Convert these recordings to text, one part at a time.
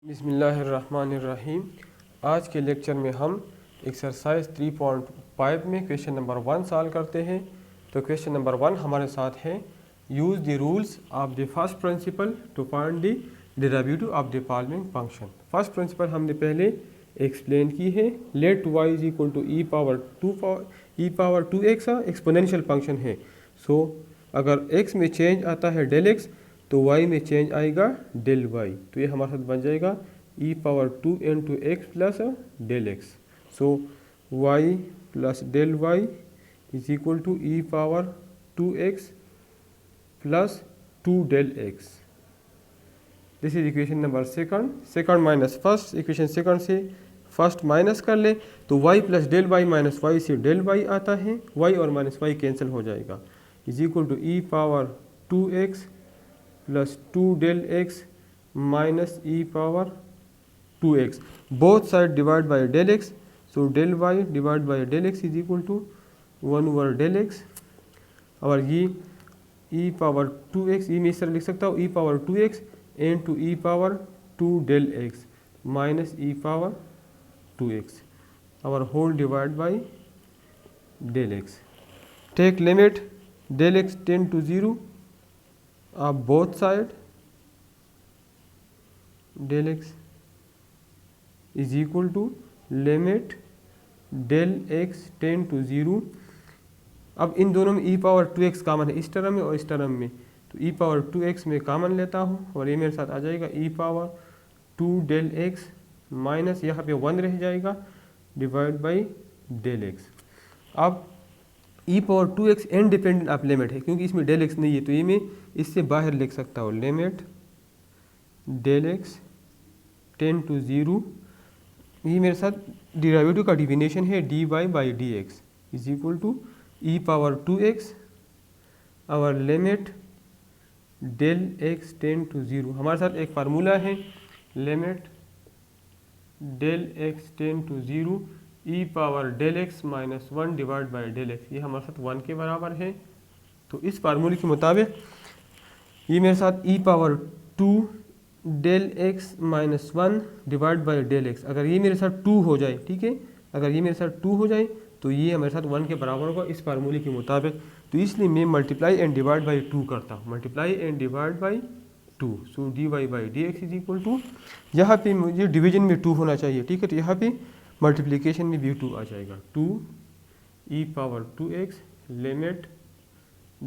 बिस्मिल्लाहिर्रहमानिर्रहीम। आज के लेक्चर में हम एक्सरसाइज 3.5 में क्वेश्चन नंबर 1 सॉल्व करते हैं। तो क्वेश्चन नंबर 1 हमारे साथ है, use the rules of the first principle to find the derivative of the following function. First principle हमने पहले एक्सप्लेन की है। Let y is equal to e power 2x exponential function है। सो अगर x में चेंज आता है del x तो y में चेंज आएगा डेल y। तो ये हमारे साथ बन जाएगा e power 2 into x plus del x. So y plus del y is equal to e power 2x plus 2 del x। This is equation number second minus first. Equation second से first minus कर ले तो y plus del y minus y से del y आता है, y और minus y cancel हो जाएगा। Is equal to e power 2x plus 2 del x minus e power 2x। Both side divide by del x। So del y divide by del x is equal to 1 over del x। और ये ई power 2x, ये मैं इस तरह लिख सकता हूँ, e power 2x into e power 2 del x minus e power 2x और whole divide by del x। Take limit del x tend to 0 of both side del x is equal to limit del x tend to 0। अब इन दोनों में e power 2x common है, इस term में और इस term में, तो e पावर 2x में कॉमन लेता हूँ और ये मेरे साथ आ जाएगा e power 2 del x minus यहाँ पे 1 रह जाएगा डिवाइड बाई डेल x। अब e power 2x independent of limit है क्योंकि इसमें डेल x नहीं है, तो ये मैं इससे बाहर लिख सकता हूँ limit del x tend to 0। ये मेरे साथ डेरिवेटिव का डिफिनेशन है dy by D x is equal to e power 2x और limit del x tend to 0। हमारे साथ एक फार्मूला है limit del x tend to 0 e power del x minus 1 divide by del x। ये हमारे साथ 1 के बराबर है। तो इस फार्मूले के मुताबिक ये मेरे साथ e power 2 del x minus 1 divide by del x, अगर ये मेरे साथ 2 हो जाए, ठीक है, अगर ये मेरे साथ 2 हो जाए तो ये मेरे साथ 1 के बराबर होगा इस फार्मूले के मुताबिक। तो इसलिए मैं मल्टीप्लाई एंड डिवाइड बाई 2 करता हूँ, multiply and divide by 2। So D Y by D x is equal to, यहाँ पे मुझे डिवीजन में 2 होना चाहिए, ठीक है, तो यहाँ पे मल्टीप्लिकेशन में भी 2 आ जाएगा। 2 e power 2x limit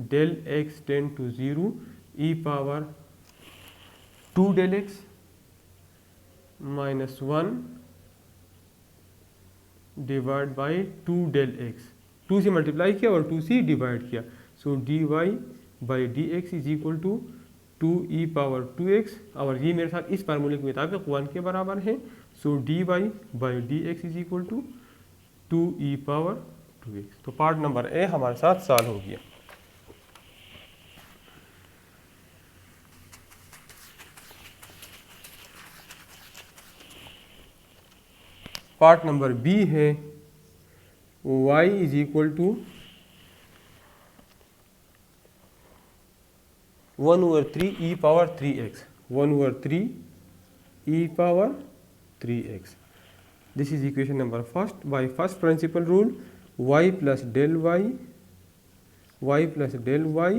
del x tend to 0 e power 2 del x minus 1 divide by 2 del x। 2 से मल्टीप्लाई किया और 2 से डिवाइड किया। So D Y by D x is equal to 2 e power 2x और ये मेरे साथ इस फार्मूले के मुताबिक 1 के बराबर है। So D Y by D x is equal to 2 e power 2x। तो पार्ट नंबर ए हमारे साथ सॉल्व हो गया। पार्ट नंबर बी है y is equal to 1 over 3 e power 3x, 1 over 3 e power 3x। This is equation number first. By first principle rule y plus del y plus del y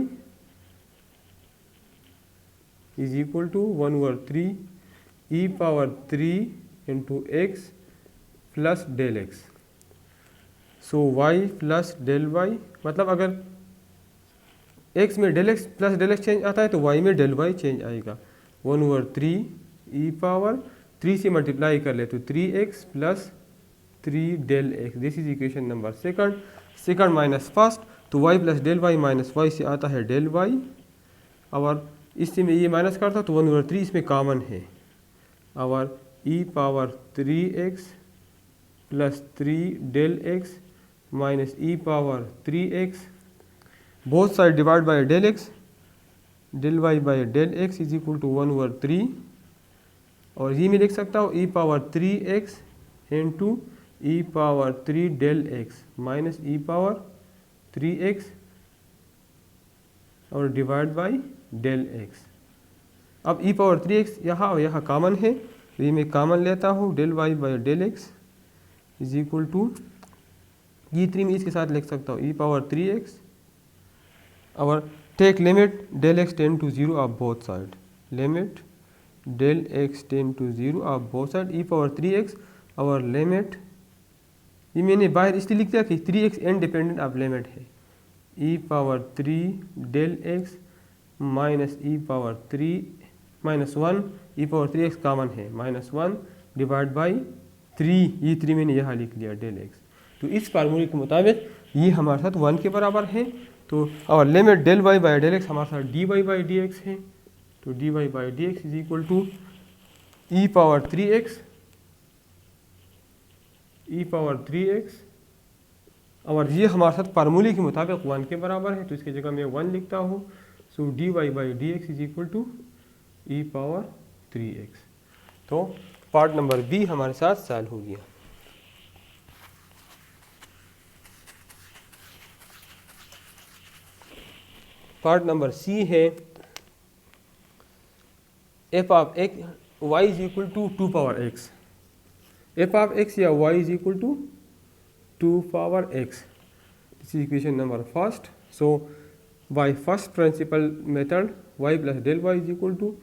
is equal to 1 over 3 e power 3 into x plus del x। So y plus del y, मतलब अगर x में del x plus del x change आता है तो y में del y change आएगा। 1 over 3 e power 3 से multiply कर ले तो 3x plus 3 del x। This is equation number second minus first, तो y plus del y minus y से आता है डेल y और इससे मैं ये माइनस करता तो 1 ओवर 3 इसमें कॉमन है और e power 3x plus 3 del x minus e power 3x। Both side divide by del x, del y by del x is equal to 1 over 3 और ये मैं लिख सकता हूँ e power 3x into e power 3 del x minus e power 3x और divide by del x। अब e power 3x यहाँ और यहाँ कॉमन है तो ये मैं कॉमन लेता हूँ, del Y by del x is equal to, ये 3 में इसके साथ लिख सकता हूँ ई पावर 3x और take limit del x tend to 0 of both side, limit del x tend to 0 of both side e power 3x और limit, ये मैंने बाहर इसलिए लिख दिया कि 3x इंडिपेंडेंट ऑफ लिमिट है, ई power 3 del x minus e power 3 minus 1 ई power 3x common है, माइनस 1 डिवाइड बाई 3, ये 3 मैंने यहाँ लिख लिया डेल एक्स। तो इस फार्मूले के मुताबिक ये हमारे साथ 1 के बराबर है। तो और limit del Y by del x हमारे साथ d Y by D x है, तो D Y by D x is equal to e power 3x, e power 3x और ये हमारे साथ फार्मूले के मुताबिक 1 के बराबर है, तो इसकी जगह मैं 1 लिखता हूँ। So D Y by D x is equal to e power 3x। तो पार्ट नंबर बी हमारे साथ सॉल्व हो गया। पार्ट नंबर सी है f of x y is equal to 2 power x, f of x या y is equal to 2 power x, this is equation number first. So by first principle method y plus del y is equal to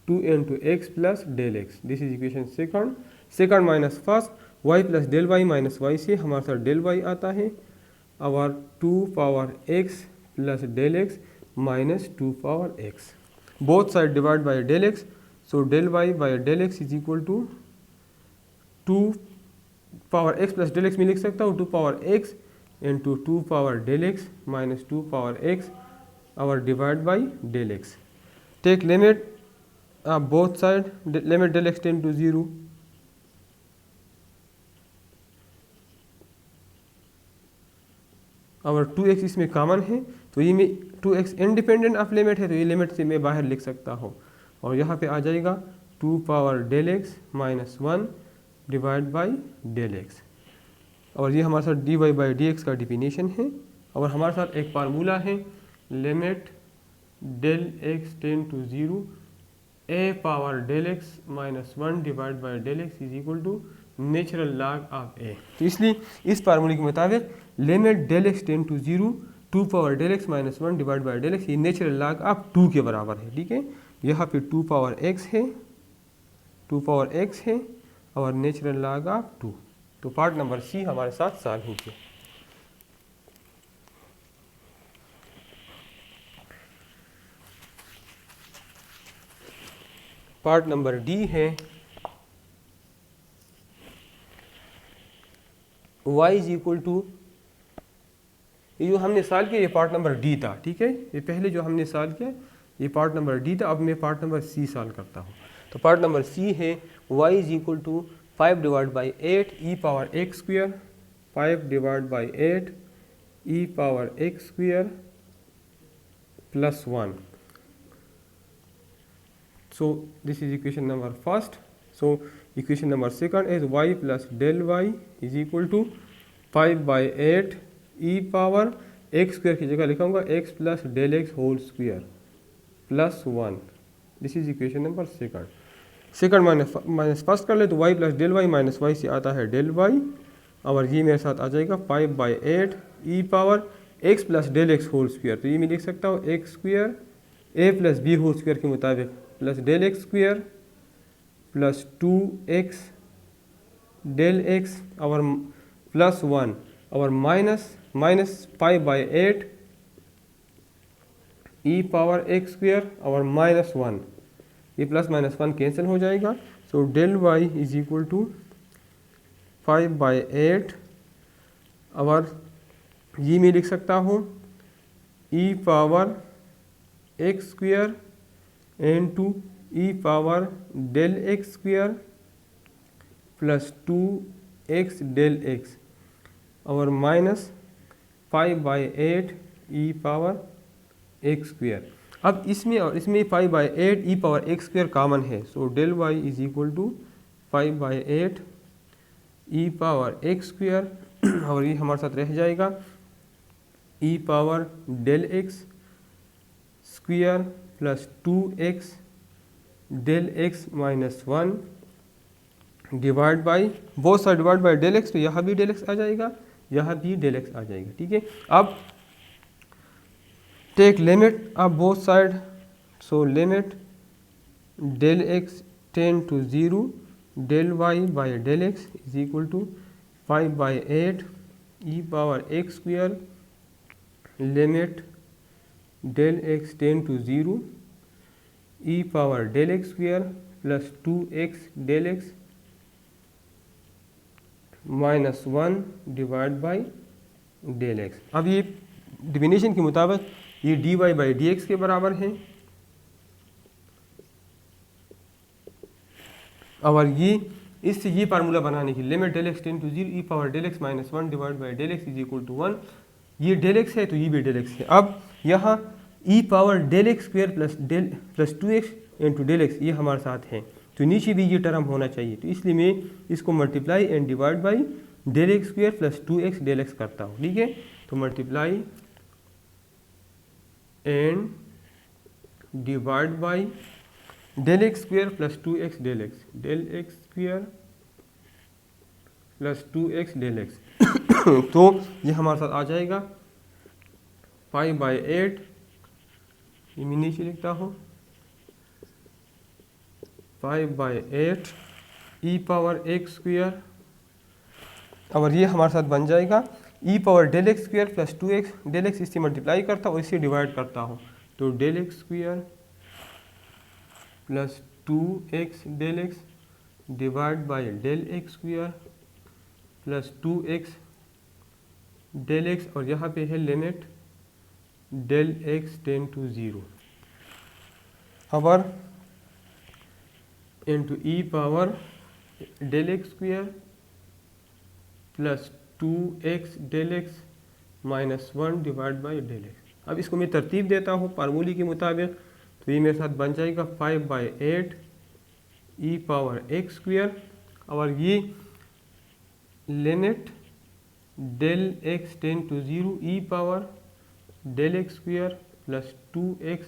2 into x plus del x, this is equation second. Second minus first, y plus del y minus y से हमारे साथ del y आता है और 2 power x plus del x minus 2 power x, both side divide by del x. So del Y by del x is equal to 2 power x plus del x में लिख सकता हूँ 2 power x into 2 power del x minus 2 power x और divide by del x. Take limit both side, limit del x tend to 0 और 2x इसमें common है, तो ये में 2x इंडिपेंडेंट ऑफ लिमिट है, तो ये लिमिट से मैं बाहर लिख सकता हूँ और यहाँ पे आ जाएगा 2 power del x minus 1 divide by del x और ये हमारे साथ d Y by D x का डिफिनेशन है और हमारे साथ एक फार्मूला है limit del x tend to 0 a power del x minus 1 divide by del x is equal to natural log of a. तो इसलिए इस फार्मूले के मुताबिक limit del x tend to 0 2 power del x minus 1 divide by del x ये natural log of 2 के बराबर है, ठीक है। यहाँ पे 2 पावर x है, 2 पावर x है और नेचुरल लॉग ऑफ 2। तो पार्ट नंबर सी हमारे साथ सॉल्व हो गया। पार्ट नंबर डी है y इज इक्वल टू, ये जो हमने सॉल्व किया ये पार्ट नंबर डी था, ठीक है। ये पहले जो हमने सॉल्व किया ये पार्ट नंबर डी था, अब मैं पार्ट नंबर सी सॉल्व करता हूँ। तो पार्ट नंबर सी है y is equal to 5 divide by 8 e power x square, 5 divide by 8 e power x square plus 1। So this is equation number first. So equation number second is y plus del y is equal to 5 by 8 e power x square की जगह लिखूंगा x plus del x whole square plus 1. This is equation number second. Second minus first कर ले तो y plus del y minus y से आता है del y और ये मेरे साथ आ जाएगा 5 by 8 e power x plus del x whole square। तो ये मैं लिख सकता हूँ x square a plus b whole square के मुताबिक plus del x square plus 2x del x और प्लस 1 और minus 5 by 8 e power x square और माइनस 1, ये प्लस माइनस 1 कैंसिल हो जाएगा। So del y is equal to 5 by 8 और ये मैं लिख सकता हूँ e power x square into e power del x square plus 2x del x और minus 5 by 8 e power x square. अब इसमें और इसमें 5 by 8 e power x square common है, so del y is equal to 5 by 8 e power x square और ये हमारे साथ रह जाएगा e power del x square plus 2x del x minus 1 divide by both side divide by del x, तो यहाँ भी डेल एक्स आ जाएगा, यहाँ भी डेल एक्स आ जाएगा। ठीक है, अब take limit of both side, so limit del x tend to 0 del Y by del x is equal to 5/8 e power x square limit del x tend to 0 e power del x square plus 2x del x minus 1 divide by del x. अब ये definition के मुताबिक ये dy by D x के बराबर है, और ये इससे ये फार्मूला बनाने की limit del x tend to 0 e power del x minus 1 divide by del x is equal to 1, ये डेल एक्स है तो ये भी डेल एक्स है। अब यहाँ e power del x square plus 2x into del x ये हमारे साथ है, तो नीचे भी ये टर्म होना चाहिए, तो इसलिए मैं इसको multiply and divide by del x square plus 2x del x करता हूँ। ठीक है, तो multiply and divide by del x square plus 2x del x, del x square plus 2x del x तो ये हमारे साथ आ जाएगा 5/8, ये मैं नीचे लिखता हूँ 5/8 ई पावर एक्स स्क्वायर, और ये हमारे साथ बन जाएगा e power del x square plus 2x del x, इससे मल्टीप्लाई करता हूँ और इससे डिवाइड करता हूँ, तो del x square plus 2x del x divide by del x square plus 2x del x, और यहाँ पे है limit del x tend to 0 और into e power del x square plus 2x del x minus 1 divide by del x. अब इसको मैं तरतीब देता हूँ फार्मूले के मुताबिक, तो ये मेरे साथ बन जाएगा 5/8 ई पावर एक्स स्क्वायर, और ये limit del x tend to 0 e power del x square plus 2x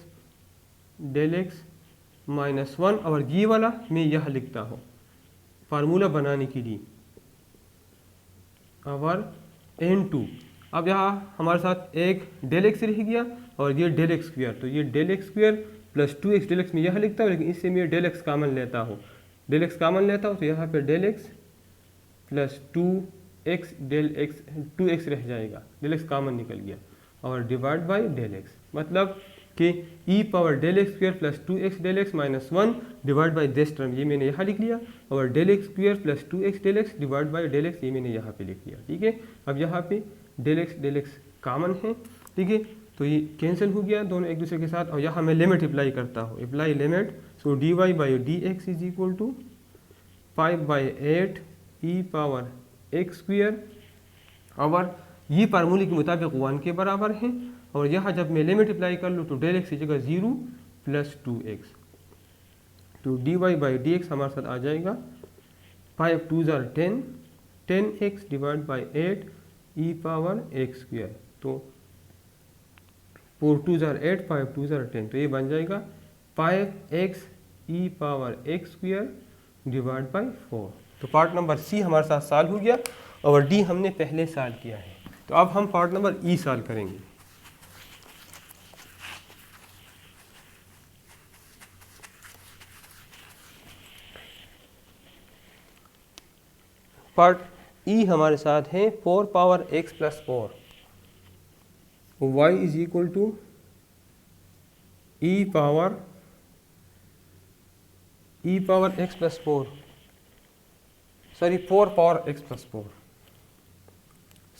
del x minus 1, और ये वाला मैं यह लिखता हूँ फार्मूला बनाने के लिए, और n2। अब यहाँ हमारे साथ एक डेल एक्स रह गया और ये डेल एक्स स्क्वायर, तो ये del x square plus 2x del x में यह लिखता हूँ, लेकिन इससे मैं डेल एक्स कामन लेता हूँ, डेल एक्स कामन लेता हूँ, तो यहाँ पे del x plus 2x del x 2x रह जाएगा, डेल एक्स कामन निकल गया, और डिवाइड बाई डेल एक्स, मतलब कि e power del x square plus 2x del x minus 1 divide by this term, ये मैंने यहाँ लिख लिया, और del x square plus 2x del x divide by del x ये मैंने यहाँ पे लिख लिया। ठीक है, अब यहाँ पे डेल एक्स कामन है। ठीक है, तो ये कैंसिल हो गया दोनों एक दूसरे के साथ, और यहाँ मैं लिमिट अप्लाई करता हूँ, apply limit, so dy by D x is equal to 5/8 e power x square, और ये फार्मूले के मुताबिक 1 के बराबर है, और यहाँ जब मैं लिमिट अप्लाई कर लूँ तो डेल एक्स की जगह 0 प्लस 2x, तो dy बाई डी एक्स हमारे साथ आ जाएगा 5 2 10 10x divide by 8 e power x square, तो 4 2 8 5 2 10, तो ये बन जाएगा 5x E power x square divide by 4। तो पार्ट नंबर सी हमारे साथ सॉल्व हो गया, और डी हमने पहले सॉल्व किया है। तो अब हम पार्ट नंबर ई सॉल्व करेंगे। पार्ट ई हमारे साथ है 4 power x plus 4, y is equal to e power x plus 4, sorry 4 power x plus 4।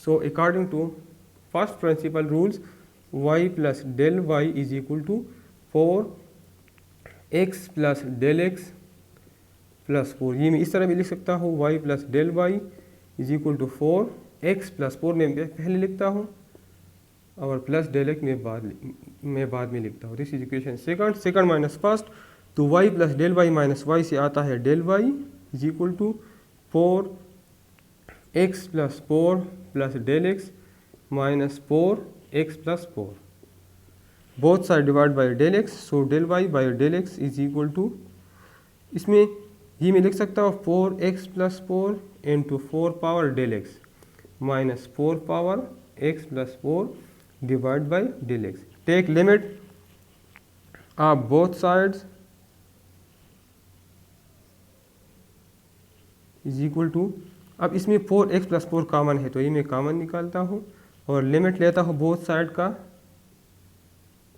So according to first principle rules y plus del y is equal to 4x plus del x plus 4, ये मैं इस तरह भी लिख सकता हूँ y plus del y is equal to 4x plus 4 मैं पहले लिखता हूँ, और प्लस डेल एक्स मैं बाद में लिखता हूँ। This is equation second minus first, तो y plus del y minus y से आता है del y is equal to 4x plus 4 plus del x minus 4x plus 4, both side divide by del x, so del Y by del x is equal to, इसमें ये मैं लिख सकता हूँ 4x plus 4 into 4 power del x minus 4 power x plus 4 divide by del x. Take limit of both sides is equal to, अब इसमें 4x plus 4 common है तो ये मैं कॉमन निकालता हूँ और लिमिट लेता हूँ बोथ साइड का।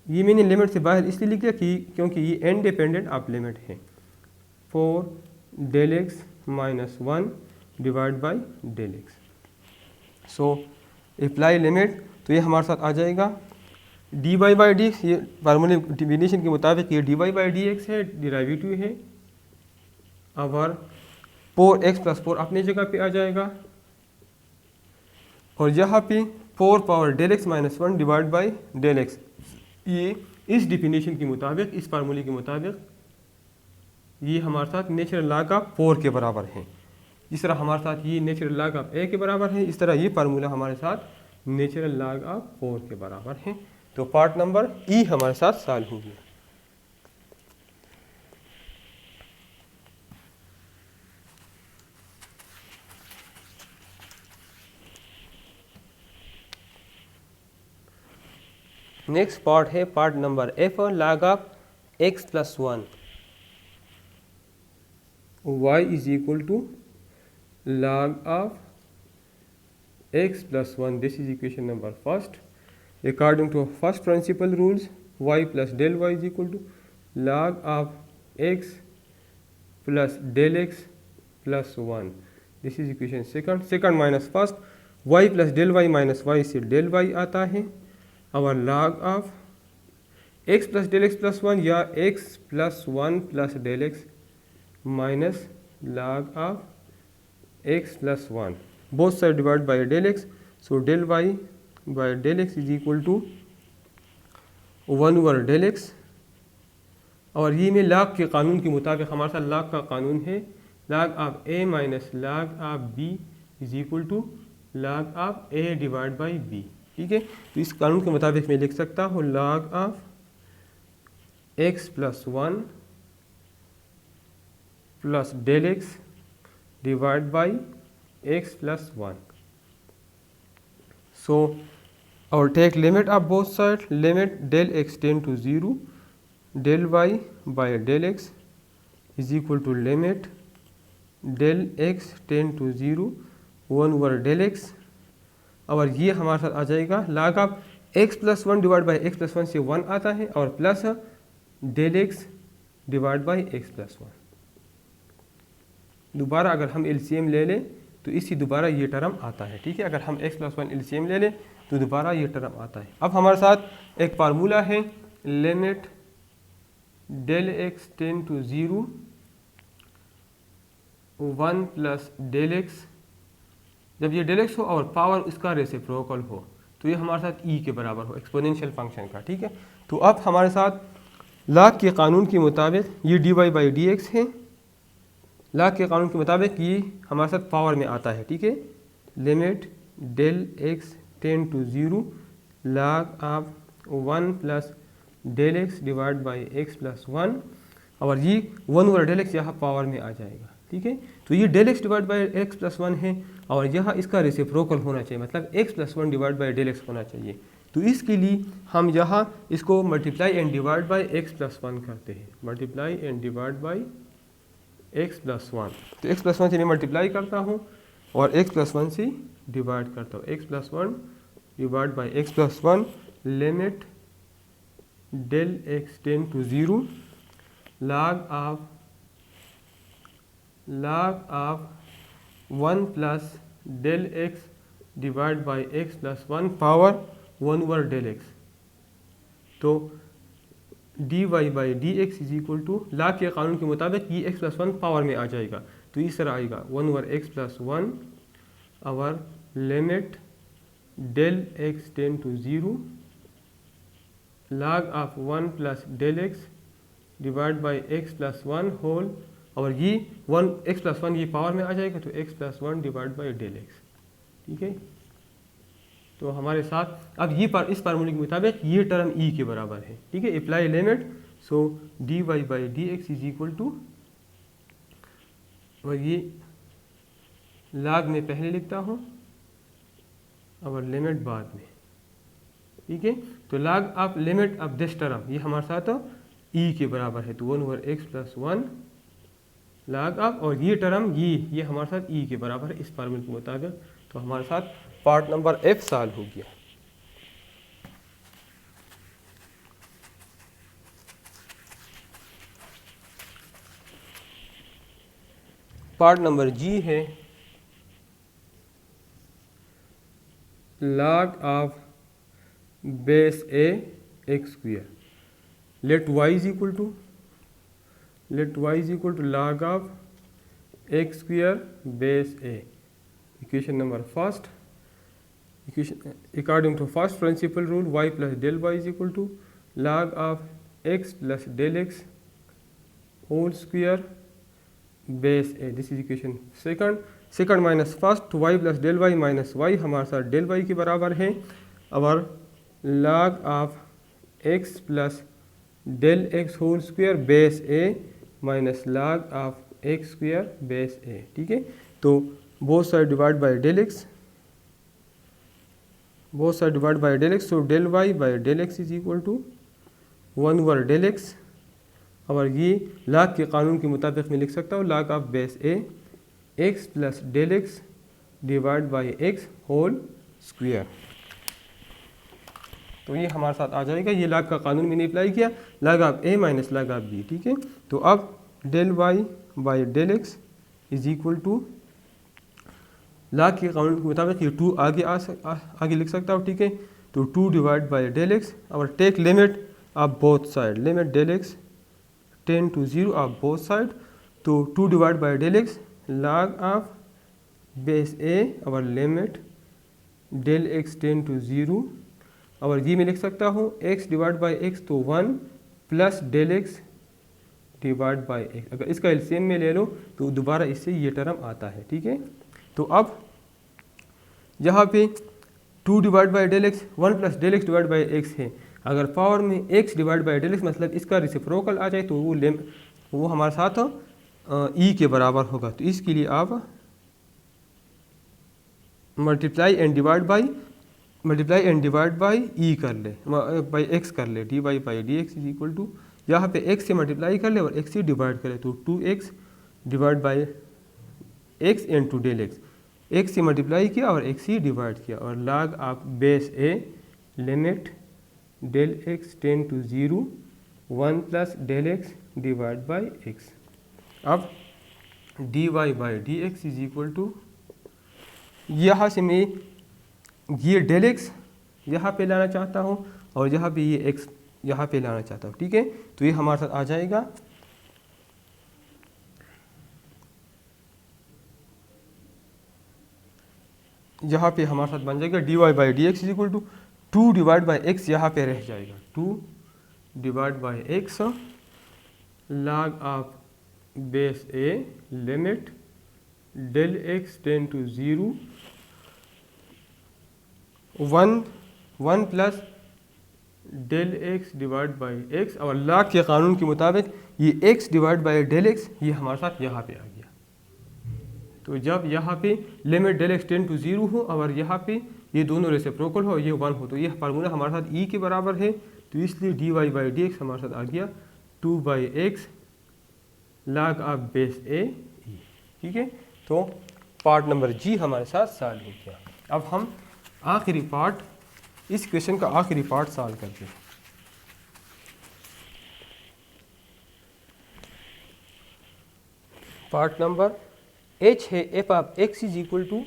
ये मैंने लिमिट से बाहर इसलिए लिख दिया कि क्योंकि ये इंडिपेंडेंट ऑफ लिमिट है। 4 del x minus 1 divide by del x. So apply limit, तो ये हमारे साथ आ जाएगा d Y by D x, ये फार्मूले डिफिनेशन के मुताबिक ये d Y by D x है, डिराइवेटिव है। और 4x प्लस 4 अपनी जगह पे आ जाएगा और यहाँ पे 4 power del x minus 1 divide by del x, ये इस डिफिनेशन के मुताबिक, इस फार्मूले के मुताबिक ये हमारे साथ नेचुरल लॉग ऑफ 4 के बराबर है। जिस तरह हमारे साथ ये नेचुरल लॉग ऑफ a के बराबर है, इस तरह ये फार्मूला हमारे साथ नेचुरल लॉग ऑफ 4 के बराबर है। तो पार्ट नंबर ई हमारे साथ सॉल्व हो गया। नेक्स्ट पार्ट है part number F, log of x plus 1 y is equal to log of x plus 1. This is equation number first. According to first principle rules, y plus del y is equal to log of x plus del x plus 1. This is equation second. Second minus first, y plus del y minus y से del y आता है और log of x plus del x plus 1 या x plus 1 plus del x minus log of x plus 1, both side divided by del x, so del y by del x is equal to 1 over del x। और ये में log के कानून के मुताबिक हमारे साथ log का कानून है, log of a minus log of b is equal to log of a divided by b। ठीक है, तो इस कानून के मुताबिक मैं लिख सकता हूँ log of x plus 1 plus del x divided by x plus 1. So our take limit of both sides, limit del x tend to 0, del y by del x is equal to limit del x tend to 0 1 over del x। और ये हमारे साथ आ जाएगा log of x plus 1 divide by x plus 1 से 1 आता है और plus del x divide by x plus 1। दोबारा अगर हम एलसीएम ले लें तो इसी दोबारा ये टर्म आता है। ठीक है, अगर हम x प्लस 1 एलसीएम ले लें तो दोबारा ये टर्म आता है। अब हमारे साथ एक फार्मूला है limit del x tend to 0 1 plus del x, जब ये डेल x हो और पावर इसका रेसिप्रोकल हो तो ये हमारे साथ e के बराबर हो, एक्सपोनेंशियल फंक्शन का। ठीक है, तो अब हमारे साथ लॉग के कानून के मुताबिक ये d Y by D x है, लॉग के कानून के मुताबिक ये हमारे साथ पावर में आता है। ठीक है, limit del x tend to 0 log of 1 plus del x divide by x plus 1 और ये 1 ओवर डेल एक्स यहाँ पावर में आ जाएगा। ठीक है, तो ये del x divide by x plus 1 है और यहाँ इसका रेसिप्रोकल होना चाहिए, मतलब x plus 1 divide by del x होना चाहिए। तो इसके लिए हम यहाँ इसको multiply and divide by x plus 1 करते हैं, multiply and divide by x plus 1। तो x प्लस 1 से मैं मल्टीप्लाई करता हूँ और x प्लस 1 से डिवाइड करता हूँ, x plus 1 divide by x plus 1 limit del x tend to 0 log of 1 plus del x divide by x plus 1 power 1 over del x। तो D Y by D x is equal to log के कानून के मुताबिक ये x plus 1 power में आ जाएगा, तो इस तरह आएगा 1 ओवर एक्स प्लस 1 और limit del x tend to 0 log of 1 plus del x divide by x plus 1 whole, और ये 1 एक्स प्लस 1 ये पावर में आ जाएगा तो X plus 1 divide by del X. ठीक है, तो हमारे साथ अब ये इस फार्मूले के मुताबिक ये टर्म e के बराबर है। ठीक है, apply limit, so D Y by D x is equal to और ये log में पहले लिखता हूँ और लिमिट बाद में, ठीक है। तो log of limit of this term, ये हमारे साथ e के बराबर है, तो 1/x + 1 log ऑफ, और ये टर्म ये हमारे साथ e के बराबर है इस फार्मूले के मुताबिक। तो हमारे साथ पार्ट नंबर F सॉल्व हो गया। पार्ट नंबर G है log of base a x square, let y is equal to log of x square base a। Equation number first, equation according to first principle rule y plus del y is equal to log of x plus del x whole square base a। This is equation second minus first, y plus del y minus y हमारे साथ del y के बराबर है, और log of x plus del x whole square base a minus log of x square base a, ठीक है। तो both side divide by del x, so del y by del x is equal to 1/डेल x, और ये log के कानून के मुताबिक मैं लिख सकता हूँ log of base a x plus del x divide by x whole square. तो ये हमारे साथ आ जाएगा, ये log का कानून मैंने अप्लाई किया, log of a minus log of b, ठीक है। तो अब del y by del x is equal to, log के कानून के मुताबिक ये 2 आगे लिख सकता हूँ, ठीक है। तो 2 डिवाइड बाई डेल x, और take limit of both side, limit del x tend to 0 of both side. तो 2 divide by del x log of base a और limit del x tend to 0, और ये मैं लिख सकता हूँ x डिवाइड बाई x, तो 1 plus del x divide by x। अगर इसका एलसीएम में ले लो तो दोबारा इससे ये टर्म आता है, ठीक है। तो अब यहाँ पे 2 divide by del x 1 plus del x divide by x है, अगर पावर में x divide by del x मतलब इसका रेसिप्रोकल आ जाए तो वो हमारे साथ e के बराबर होगा। तो इसके लिए आप multiply and divide by e कर ले, बाई x कर ले, dy by dx is equal to, यहाँ पे x से मल्टीप्लाई कर ले और x से डिवाइड कर ले, तो 2x divide by x into del x से मल्टीप्लाई किया और x से डिवाइड किया, और log of base a limit del x tend to 0 1 plus del x divide by x। अब dy by dx is equal to, यहाँ से मैं ये डेल x यहाँ पे लाना चाहता हूँ और यहाँ पे ये x यहाँ पे लाना चाहता हूँ, ठीक है। तो ये हमारे साथ आ जाएगा, यहाँ पे हमारे साथ बन जाएगा dy by dx is equal to 2 divide by x, यहाँ पे रह जाएगा 2 divide by x log of base a limit del x tend to 0 1 plus del x divide by x, और log के कानून के मुताबिक ये x divide by del x ये हमारे साथ यहाँ पे आ गया। तो जब यहाँ पे limit del x tend to 0 हो और यहाँ पे ये दोनों रेसिप्रोकल हो, ये 1 हो, तो ये फार्मूला हमारे साथ e के बराबर है, तो इसलिए dy बाई dx हमारे साथ आ गया 2/x log of base a e, ठीक है। तो पार्ट नंबर G हमारे साथ सॉल्व हो गया। अब हम आखिरी पार्ट, इस क्वेश्चन का आखिरी पार्ट सॉल्व करते हैं। पार्ट नंबर H है f of x is equal to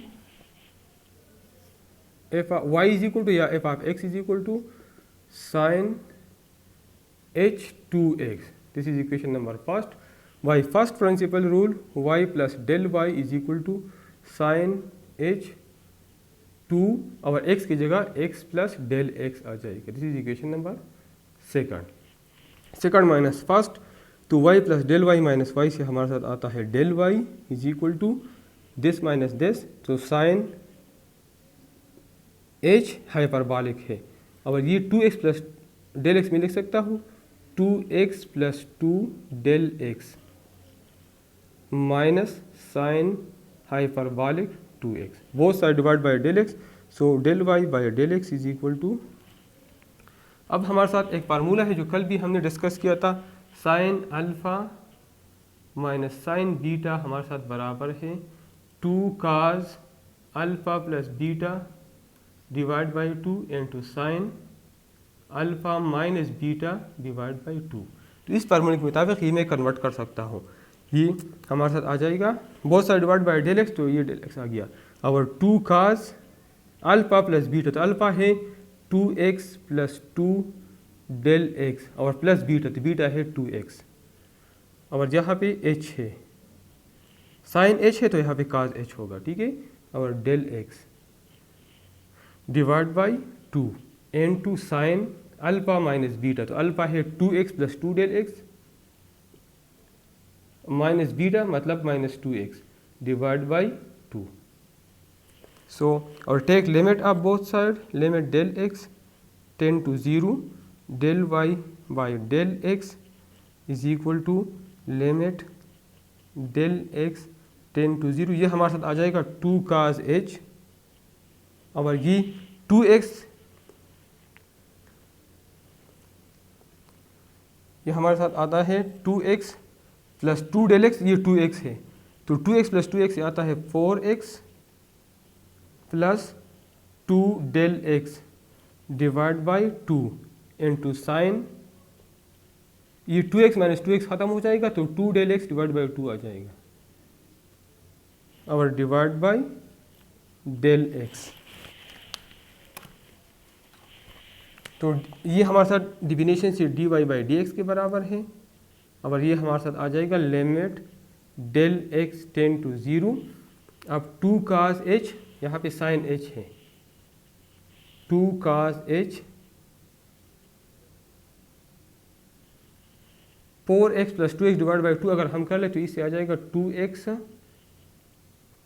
f of y is equal to, या f of x is equal to sine h 2x। This is equation number first. By first principle rule y plus del y is equal to sine h 2 और x की जगह x plus del x आ जाएगा। This is equation number second minus first, तो y plus del y minus y से हमारे साथ आता है del y is equal to this minus this, तो साइन h हाइपरबॉलिक है, और ये 2x प्लस डेल x में लिख सकता हूँ 2x plus 2 del x, minus sine hyperbolic 2x, both side divide by del x, so del Y by del x is equal to, अब हमारे साथ एक फार्मूला है जो कल भी हमने डिस्कस किया था, sign alpha minus sign beta हमारे साथ बराबर है 2 काज alpha plus beta divide by 2 into sine alpha minus beta divide by 2। तो इस फार्मूले के मुताबिक ये मैं कन्वर्ट कर सकता हूँ, ये हमारे साथ आ जाएगा बहुत सारा डिवाइड बाई डेल एक्स, तो ये डेल एक्स आ गया, और 2 काज अल्फ़ा प्लस बीटा, तो अल्फ़ा है 2x प्लस 2 डेल एक्स और प्लस बीटा, तो बीटा है 2x, और यहाँ पे h है, साइन h है तो यहाँ पे काज h होगा, ठीक है, और del x divide by 2 into sine alpha minus beta, तो अल्फ़ा है 2x plus 2 del x minus beta मतलब minus 2x divide by 2। So और take limit of both side, limit del x tend to 0 del Y by del x is equal to limit del x tend to 0, ये हमारे साथ आ जाएगा 2 cos h, और ये 2x ये हमारे साथ आता है 2x प्लस 2 डेल एक्स, ये 2x है, तो 2x प्लस 2x आता है 4x plus 2 del x divide by 2 into sine, ये 2x माइनस 2x खत्म हो जाएगा, तो 2 डेल एक्स डिवाइड बाई 2 आ जाएगा, और डिवाइड बाई डेल एक्स। तो ये हमारे साथ डिफिनेशन से dy बाई डी एक्स के बराबर है, और ये हमारे साथ आ जाएगा limit del x tend to 0, अब 2 काज h, यहाँ पे साइन h है, 2 cos h 4x plus 2x divide by 2 अगर हम कर ले तो इससे आ जाएगा 2x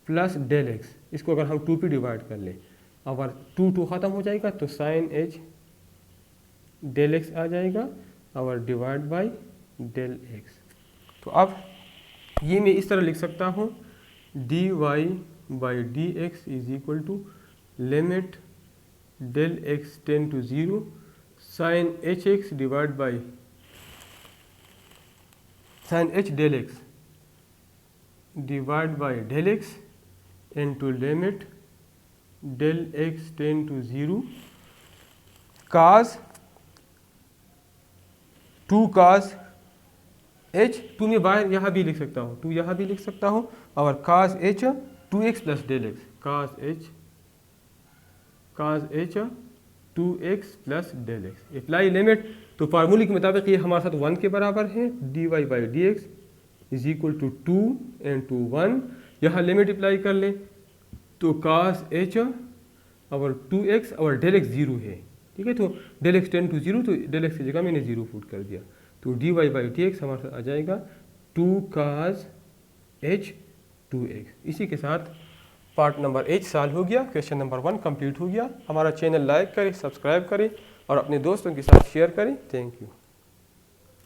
प्लस डेल एक्स, इसको अगर हम 2 पे डिवाइड कर ले, अगर 2 ख़त्म हो जाएगा तो साइन h डेल एक्स आ जाएगा, और डिवाइड बाई डेल एक्स। तो अब ये मैं इस तरह लिख सकता हूँ, dy by D x is equal to limit del x tend to 0 sine H X divide by sine h del x divide by del X into limit del x tend to 0 cos 2 cos h, 2 में बाहर यहाँ भी लिख सकता हूँ, 2 यहाँ भी लिख सकता हूँ, और cause h 2x plus del x, cause h 2x plus del x, apply limit, तो फार्मूले के मुताबिक ये हमारे साथ 1 के बराबर है, dy by D x is equal to 2 into 1, यहाँ लिमिट अप्लाई कर ले तो काज h और 2x और डेल एक्स 0 है, ठीक है, तो डेल एक्स टेंड टू 0, तो डेल एक्स की जगह मैंने 0 पुट कर दिया, तो dy बाई डी एक्स हमारे साथ आ जाएगा 2 काज h 2x। इसी के साथ पार्ट नंबर 8 सॉल्व हो गया, क्वेश्चन नंबर 1 कंप्लीट हो गया। हमारा चैनल लाइक करें, सब्सक्राइब करें और अपने दोस्तों के साथ शेयर करें। Thank you.